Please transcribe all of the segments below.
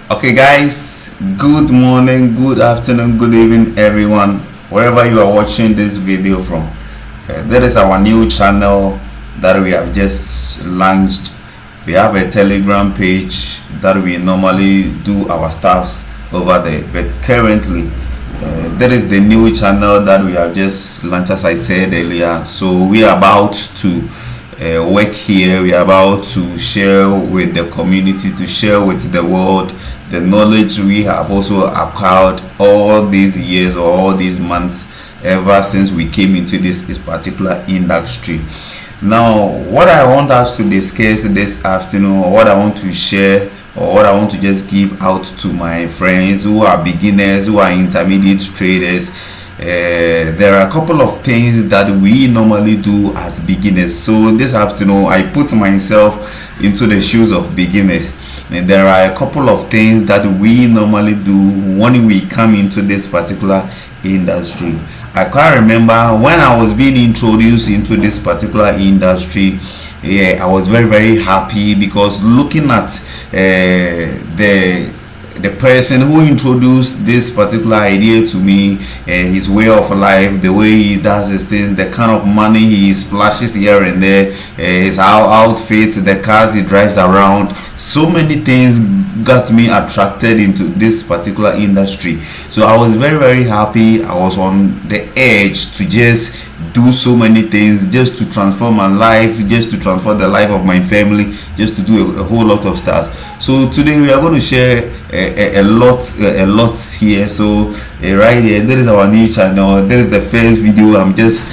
Okay, guys, good morning, good afternoon, good evening, everyone, wherever you are watching this video from. That is our new channel that we have just launched. We have a Telegram page that we normally do our stuffs over there, but currently, that is the new channel that we have just launched, as I said earlier. So we are about to work here. We are about to share with the community, to share with the world the knowledge we have also acquired all these years or all these months ever since we came into this particular industry. Now, what I want us to discuss this afternoon, or what I want to share, or what I want to just give out to my friends who are beginners, who are intermediate traders, there are a couple of things that we normally do as beginners. So this afternoon I put myself into the shoes of beginners, and there are a couple of things that we normally do when we come into this particular industry. I can't remember when I was being introduced into this particular industry. I was very happy because looking at the person who introduced this particular idea to me, his way of life, the way he does his things, the kind of money he splashes here and there, his outfit, the cars he drives around, so many things got me attracted into this particular industry. So I was very happy. I was on the edge to just do so many things, just to transform my life, just to transform the life of my family, just to do a whole lot of stuff. So today we are going to share a lot here. So right here, there is our new channel. There is the first video I'm just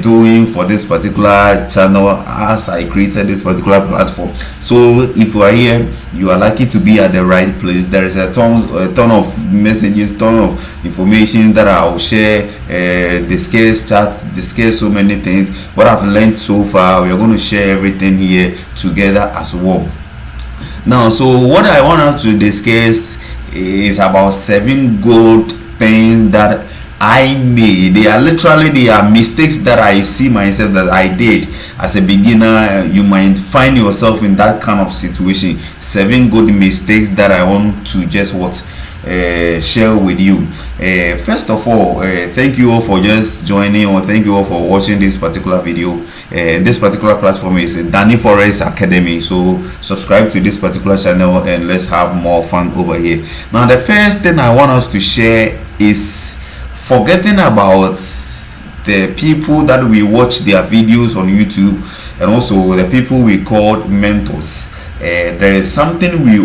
doing for this particular channel as I created this particular platform. So if you are here, you are lucky to be at the right place. There is a ton of messages, ton of information that I will share, discuss chats, discuss so many things. What I've learned so far, we are going to share everything here together as well. Now, so what I want us to discuss is about 7 good things that I made. They are mistakes that I see myself that I did as a beginner. You might find yourself in that kind of situation. 7 good mistakes that I want to just share with you. First of all, thank you all for just joining, or thank you all for watching this particular video. This particular platform is Danny Forest Academy, so subscribe to this particular channel and let's have more fun over here. Now, the first thing I want us to share is forgetting about the people that we watch their videos on YouTube, and also the people we call mentors. There is something we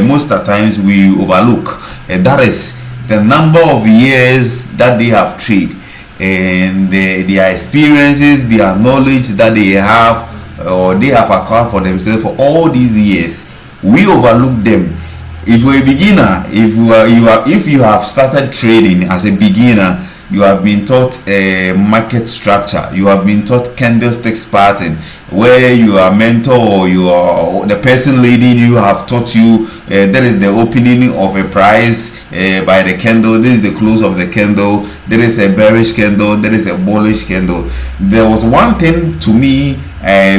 most of the times we overlook, and that is the number of years that they have traded, and their experiences, their knowledge that they have or they have acquired for themselves for all these years. We overlook them. If you're a beginner, if you have started trading as a beginner, you have been taught a market structure, you have been taught candlesticks pattern, where you are mentor or you are the person leading you have taught you that is the opening of a price by the candle, this is the close of the candle, there is a bearish candle, there is a bullish candle. There was one thing to me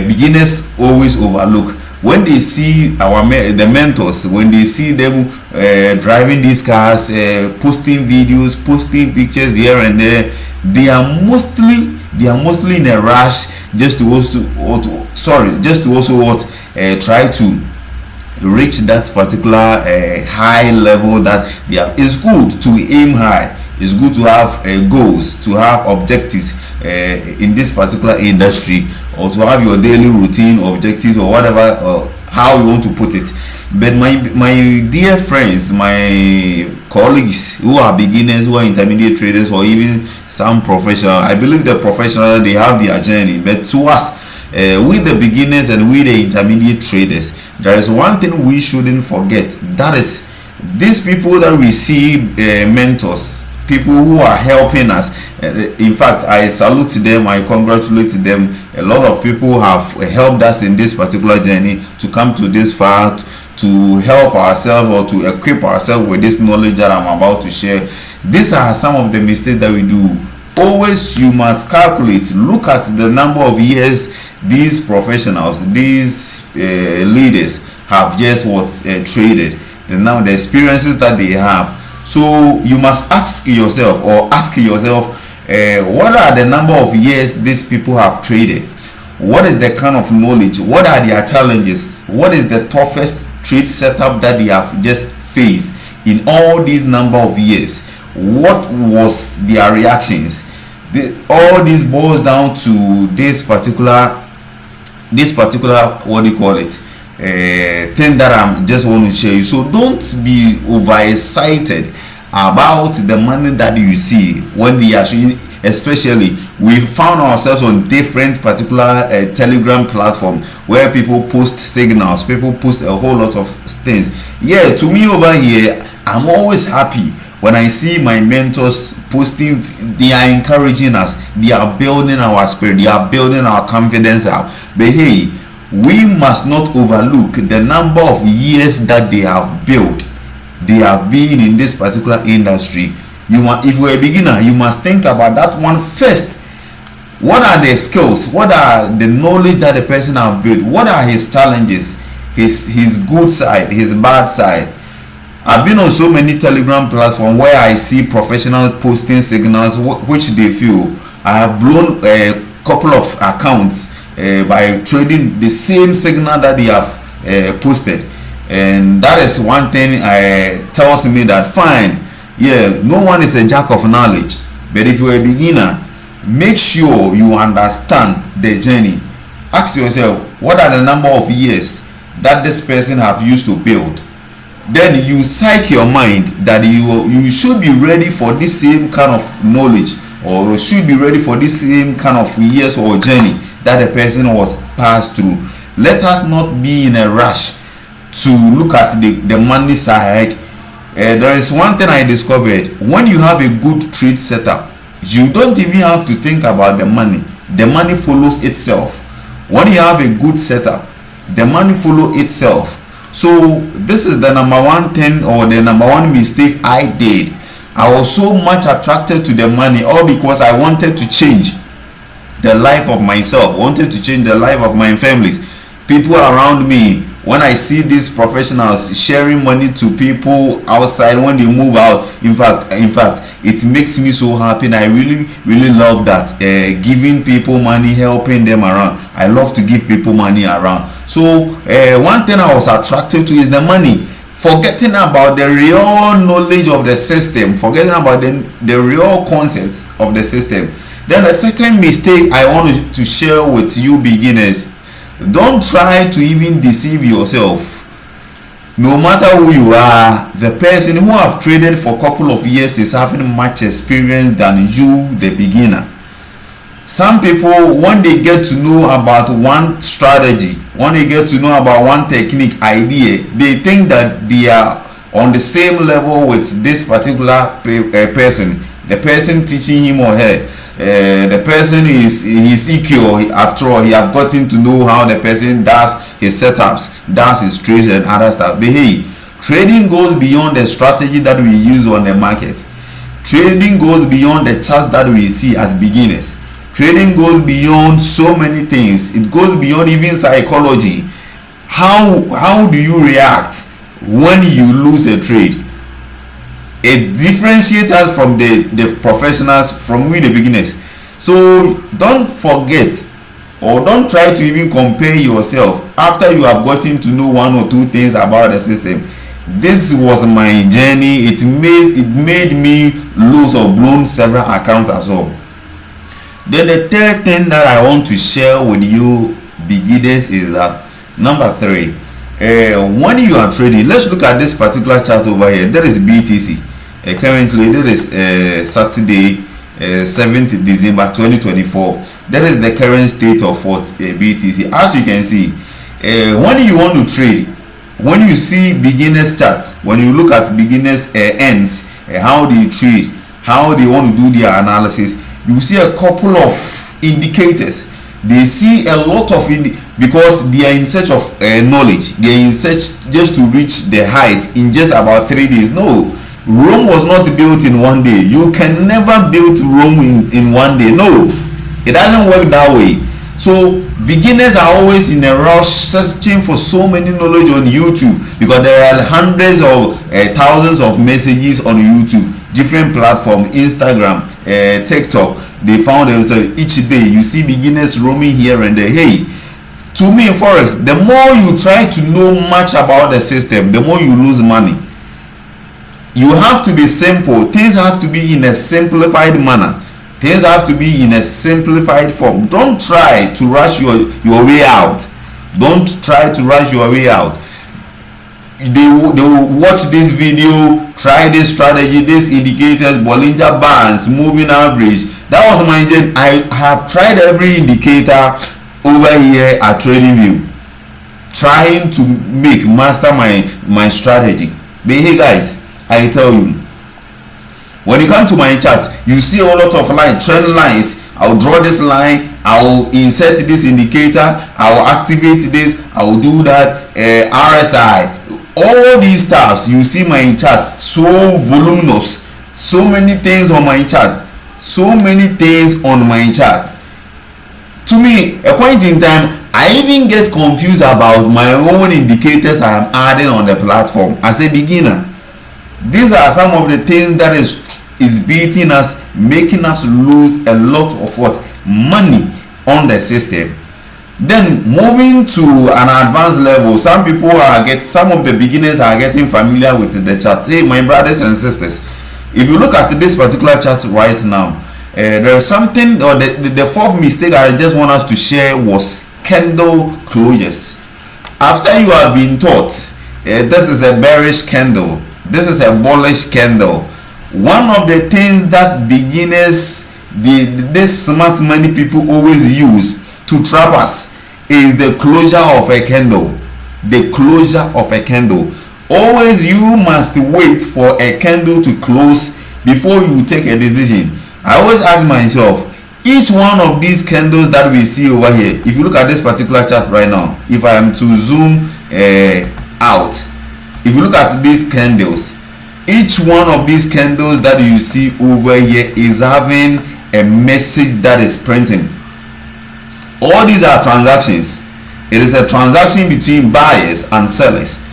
beginners always overlook. When they see the mentors, when they see them driving these cars, posting videos, posting pictures here and there, they are mostly in a rush just to try to reach that particular high level that they are. It's good to aim high. It's good to have goals, to have objectives in this particular industry, or to have your daily routine objectives, or whatever, how you want to put it. But my dear friends, my colleagues who are beginners, who are intermediate traders, or even some professional, I believe the professional, they have their journey. But to us, with the beginners and with the intermediate traders, there is one thing we shouldn't forget. That is, these people that we see, mentors, people who are helping us. In fact, I salute them, I congratulate them. A lot of people have helped us in this particular journey to come to this far, to help ourselves or to equip ourselves with this knowledge that I'm about to share. These are some of the mistakes that we do. Always you must calculate, look at the number of years these professionals, these leaders have just traded. the experiences that they have. So you must ask yourself, what are the number of years these people have traded? What is the kind of knowledge? What are their challenges? What is the toughest trade setup that they have just faced in all these number of years? What was their reactions? All this boils down to this particular what do you call it, thing that I'm just want to share you. So don't be overexcited about the money that you see when they are showing. Especially, we found ourselves on different particular Telegram platform where people post signals, people post a whole lot of things. Yeah, to me over here, I'm always happy when I see my mentors posting. They are encouraging us, they are building our spirit, they are building our confidence up. But hey, we must not overlook the number of years that they have built, they have been in this particular industry. If you're a beginner, you must think about that one first. What are the skills? What are the knowledge that the person has built? What are his challenges? His good side, his bad side. I've been on so many Telegram platforms where I see professionals posting signals which they feel. I have blown a couple of accounts by trading the same signal that they have posted, and that is one thing tells me that fine. Yeah, no one is a jack of knowledge, but if you're a beginner, make sure you understand the journey. Ask yourself, what are the number of years that this person have used to build? Then you psych your mind that you should be ready for this same kind of knowledge, or you should be ready for this same kind of years or journey that a person was passed through. Let us not be in a rush to look at the money side. There is one thing I discovered: when you have a good trade setup, you don't even have to think about the money. The money follows itself. When you have a good setup, the money follows itself. So this is the number one thing, or the number one mistake I did. I was so much attracted to the money, all because I wanted to change the life of myself, wanted to change the life of my families, people around me. When I see these professionals sharing money to people outside when they move out, in fact, it makes me so happy, and I really love that. Giving people money, helping them around. I love to give people money around. So one thing I was attracted to is the money, forgetting about the real knowledge of the system, forgetting about the real concepts of the system. Then the second mistake I want to share with you beginners: don't try to even deceive yourself. No matter who you are, the person who have traded for a couple of years is having much experience than you, the beginner. Some people, when they get to know about one strategy, when they get to know about one technique, idea, they think that they are on the same level with this particular person, the person teaching him or her. The person is EQ. After all, he have gotten to know how the person does his setups, does his trades and other stuff. But hey, trading goes beyond the strategy that we use on the market. Trading goes beyond the charts that we see as beginners. Trading goes beyond so many things. It goes beyond even psychology. How do you react when you lose a trade? It differentiates us from the professionals, from we the beginners. So don't forget, or don't try to even compare yourself after you have gotten to know one or two things about the system. This was my journey. It made me lose or blown several accounts as well. Then the third thing that I want to share with you beginners is that number 3, when you are trading, let's look at this particular chart over here. There is BTC. Currently there is Saturday 7th December 2024. That is the current state of what BTC. As you can see, when you want to trade, when you see beginners chart, when you look at beginners ends, how they trade, how they want to do their analysis, you see a couple of indicators. They see a lot of because they are in search of knowledge. They are in search just to reach the height in just about 3 days. No, Rome was not built in one day. You can never build Rome in one day. No, it doesn't work that way. So Beginners are always in a rush searching for so many knowledge on YouTube, because there are hundreds of thousands of messages on YouTube, different platforms, Instagram, TikTok. They found themselves each day. You see beginners roaming here and there. Hey, to me, Forex, the more you try to know much about the system, the more you lose money. You have to be simple. Things have to be in a simplified manner. Things have to be in a simplified form. Don't try to rush your way out. Don't try to rush your way out. They will watch this video, try this strategy, these indicators, Bollinger Bands, moving average. That was my intention. I have tried every indicator over here at TradingView, trying to master my strategy. But hey guys, I tell you, when you come to my chart, you see a lot of trend lines. I'll draw this line, I'll insert this indicator, I'll activate this, I'll do that, RSI, all these stuffs. You see my chart so voluminous, so many things on my chart, To me, a point in time, I even get confused about my own indicators I am adding on the platform as a beginner. These are some of the things that is beating us, making us lose a lot of money on the system. Then moving to an advanced level, some of the beginners are getting familiar with the chart. Hey, my brothers and sisters, if you look at this particular chart right now, there is something, or the fourth mistake I just want us to share was candle closures. After you have been taught this is a bearish candle, this is a bullish candle, one of the things that beginners, this smart money people always use to trap us is the closure of a candle. The closure of a candle. Always you must wait for a candle to close before you take a decision. I always ask myself, each one of these candles that we see over here, if you look at this particular chart right now, if I am to zoom out, if you look at these candles, each one of these candles that you see over here is having a message that is printing. All these are transactions. It is a transaction between buyers and sellers.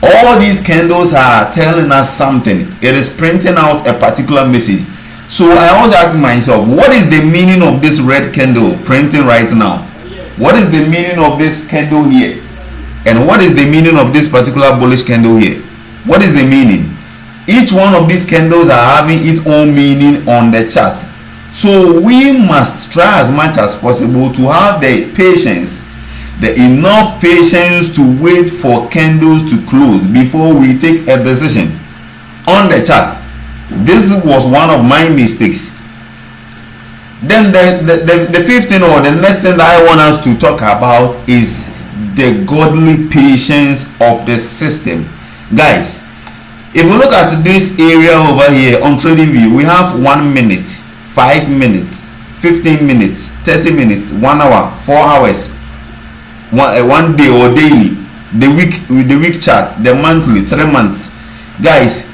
All these candles are telling us something. It is printing out a particular message. So I always ask myself, what is the meaning of this red candle printing right now? What is the meaning of this candle here? And what is the meaning of this particular bullish candle here? What is the meaning? Each one of these candles are having its own meaning on the chart. So we must try as much as possible to have the patience, the enough patience to wait for candles to close before we take a decision on the chart. This was one of my mistakes. Then the fifth thing, or the next thing that I want us to talk about, is the godly patience of the system. Guys, if you look at this area over here on TradingView, we have 1 minute, 5 minutes, 15 minutes, 30 minutes, 1 hour, 4 hours, one day or daily, the week chart, the monthly, 3 months. Guys,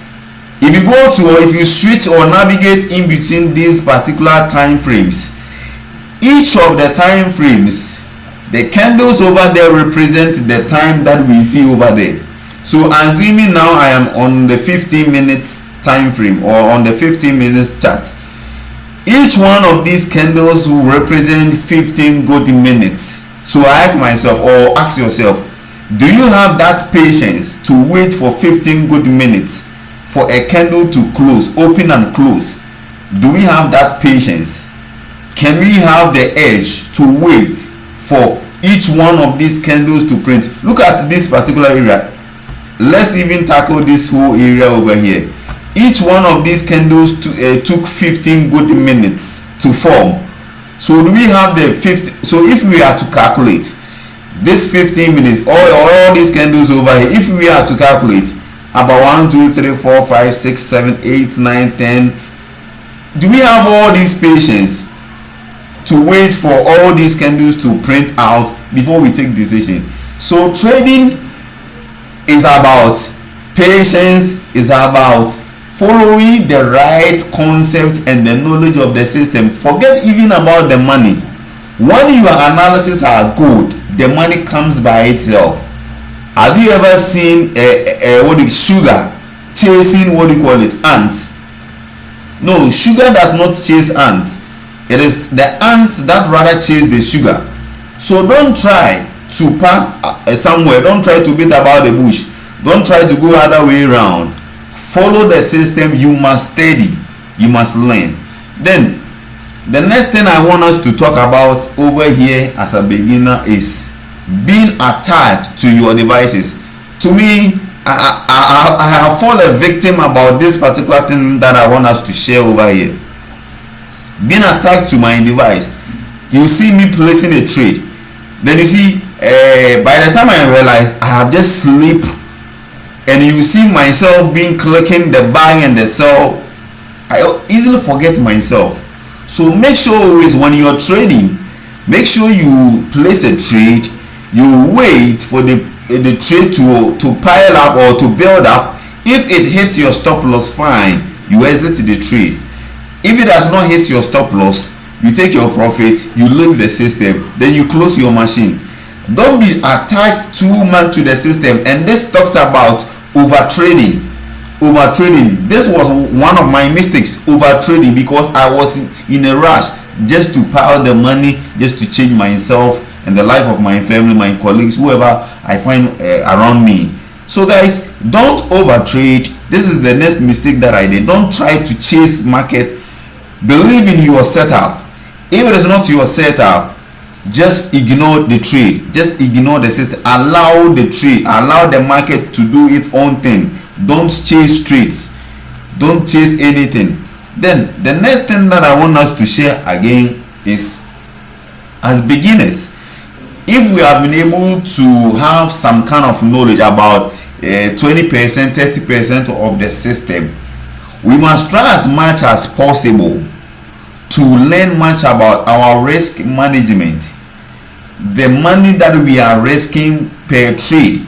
if you go to, or if you switch or navigate in between these particular time frames, each of the time frames, the candles over there represent the time that we see over there. So assuming now I am on the 15 minutes time frame, or on the 15 minutes chart, each one of these candles will represent 15 good minutes. So I ask myself, or ask yourself, do you have that patience to wait for 15 good minutes for a candle to close, open and close? Do we have that patience? Can we have the edge to wait for each one of these candles to print? Look at this particular area. Let's even tackle this whole area over here. Each one of these candles took 15 good minutes to form. So do we have the 50? So if we are to calculate this 15 minutes, all these candles over here, if we are to calculate about 1, 2, 3, 4, 5, 6, 7, 8, 9, 10, do we have all these patience to wait for all these candles to print out before we take decision? So trading is about patience, is about following the right concepts and the knowledge of the system. Forget even about the money. When your analysis are good, the money comes by itself. Have you ever seen sugar chasing ants? No, sugar does not chase ants. It is the ants that rather chase the sugar. So don't try to pass somewhere. Don't try to beat about the bush. Don't try to go other way around. Follow the system. You must study. You must learn. Then the next thing I want us to talk about over here as a beginner is being attached to your devices. To me, I have fallen a victim about this particular thing that I want us to share over here. Being attached to my device. You see me placing a trade. Then you see, by the time I realize, I have just sleep, and you see myself being clicking the buy and the sell. I easily forget myself. So make sure always when you're trading, make sure you place a trade, you wait for the trade to pile up or to build up. If it hits your stop loss, fine, you exit the trade. If it does not hit your stop loss, you take your profit, you leave the system, then you close your machine. Don't be attached too much to the system. And this talks about overtrading. This was one of my mistakes, overtrading, because I was in a rush just to pile the money, just to change myself and the life of my family, my colleagues, whoever I find around me. So guys, don't overtrade. This is the next mistake that I did. Don't try to chase market. Believe in your setup. If it is not your setup, just ignore the trade. Just ignore the system. Allow the trade, allow the market to do its own thing. Don't chase trades. Don't chase anything. Then the next thing that I want us to share again is, as beginners, if we have been able to have some kind of knowledge about 20%, 30% of the system, we must try as much as possible to learn much about our risk management, the money that we are risking per trade.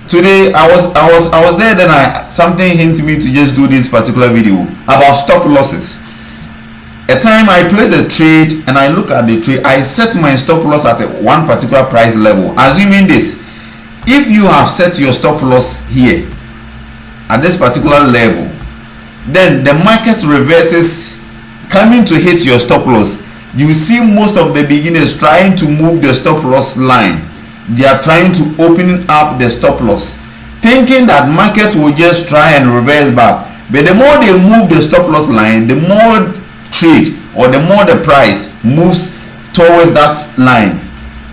Today I was there, then something hinted me to just do this particular video about stop losses. A time I place a trade and I look at the trade, I set my stop loss at one particular price level. Assuming this, if you have set your stop loss here at this particular level, then the market reverses, coming to hit your stop loss. You see most of the beginners trying to move the stop loss line. They are trying to open up the stop loss, thinking that market will just try and reverse back. But the more they move the stop loss line, the more trade or the more the price moves towards that line,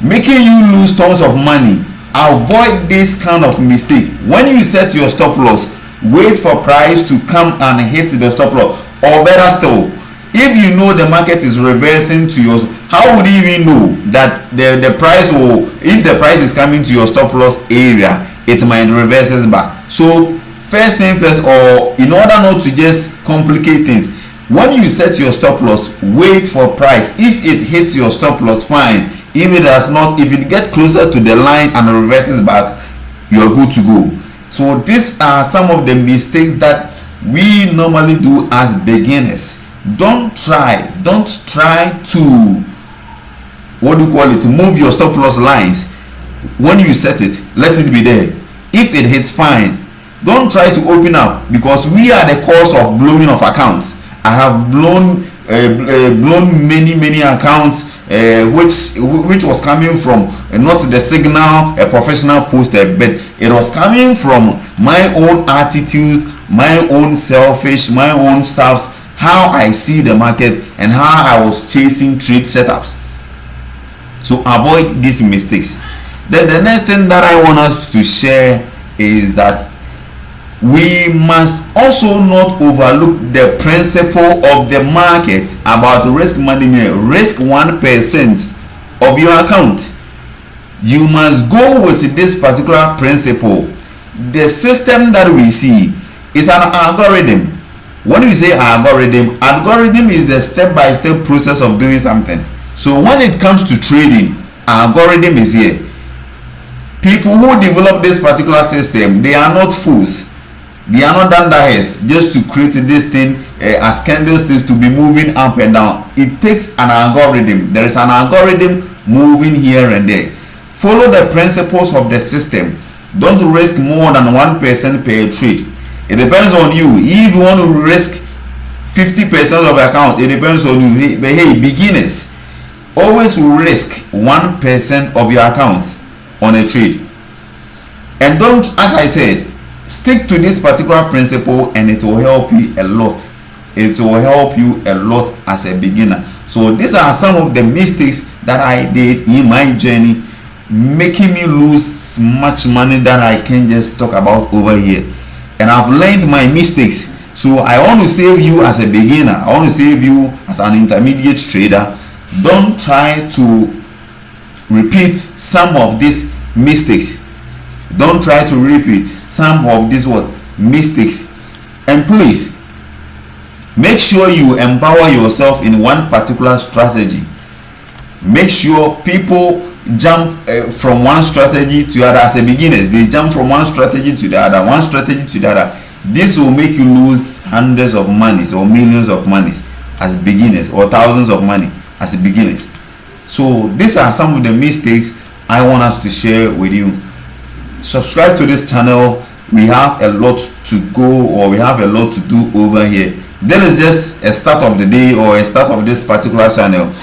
making you lose tons of money. Avoid this kind of mistake. When you set your stop loss, wait for price to come and hit the stop loss. Or better still, if you know the market is reversing to yours, how would you even know that the price will, if the price is coming to your stop loss area, it might reverse back? So first thing first, or in order not to just complicate things, when you set your stop loss, wait for price. If it hits your stop loss, fine. If it does not, if it gets closer to the line and reverses back, you're good to go. So these are some of the mistakes that we normally do as beginners. Don't try to move your stop loss lines. When you set it, let it be there. If it hits, fine. Don't try to open up, because we are the cause of blowing of accounts. I have blown many accounts which was coming from not the signal, a professional poster, but it was coming from my own attitude, my own selfish, my own stuffs, how I see the market and how I was chasing trade setups. So avoid these mistakes. Then the next thing that I want us to share is that we must also not overlook the principle of the market about risk management. Risk 1% of your account. You must go with this particular principle. The system that we see is an algorithm. When we say algorithm is the step-by-step process of doing something. So when it comes to trading, algorithm is here. People who develop this particular system, they are not fools. They are not done that just to create this thing as candlesticks to be moving up and down. It takes an algorithm. There is an algorithm moving here and there. Follow the principles of the system. Don't risk more than 1% per trade. It depends on you. If you want to risk 50% of your account, it depends on you. But hey, beginners, always risk 1% of your account on a trade. And don't, as I said, stick to this particular principle and it will help you a lot. It will help you a lot as a beginner. So these are some of the mistakes that I did in my journey, making me lose much money that I can just talk about over here. And I've learned my mistakes. So I want to save you as a beginner. I want to save you as an intermediate trader. Don't try to repeat some of these mistakes. Don't try to repeat some of these mistakes. And please make sure you empower yourself in one particular strategy. Make sure people jump from one strategy to the other. As a beginner, they jump from one strategy to the other, one strategy to the other. This will make you lose hundreds of monies or millions of monies as beginners, or thousands of money as beginners. So these are some of the mistakes I want us to share with you. Subscribe to this channel. We have a lot to go, or we have a lot to do over here. This is just a start of the day, or a start of this particular channel.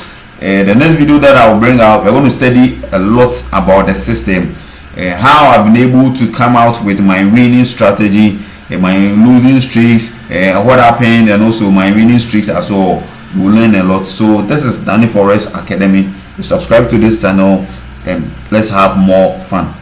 The next video that I will bring out, we're going to study a lot about the system, how I've been able to come out with my winning strategy, my losing streaks, what happened, and also my winning streaks as well. We'll learn a lot. So this is Danny Forest Academy. Subscribe to this channel and let's have more fun.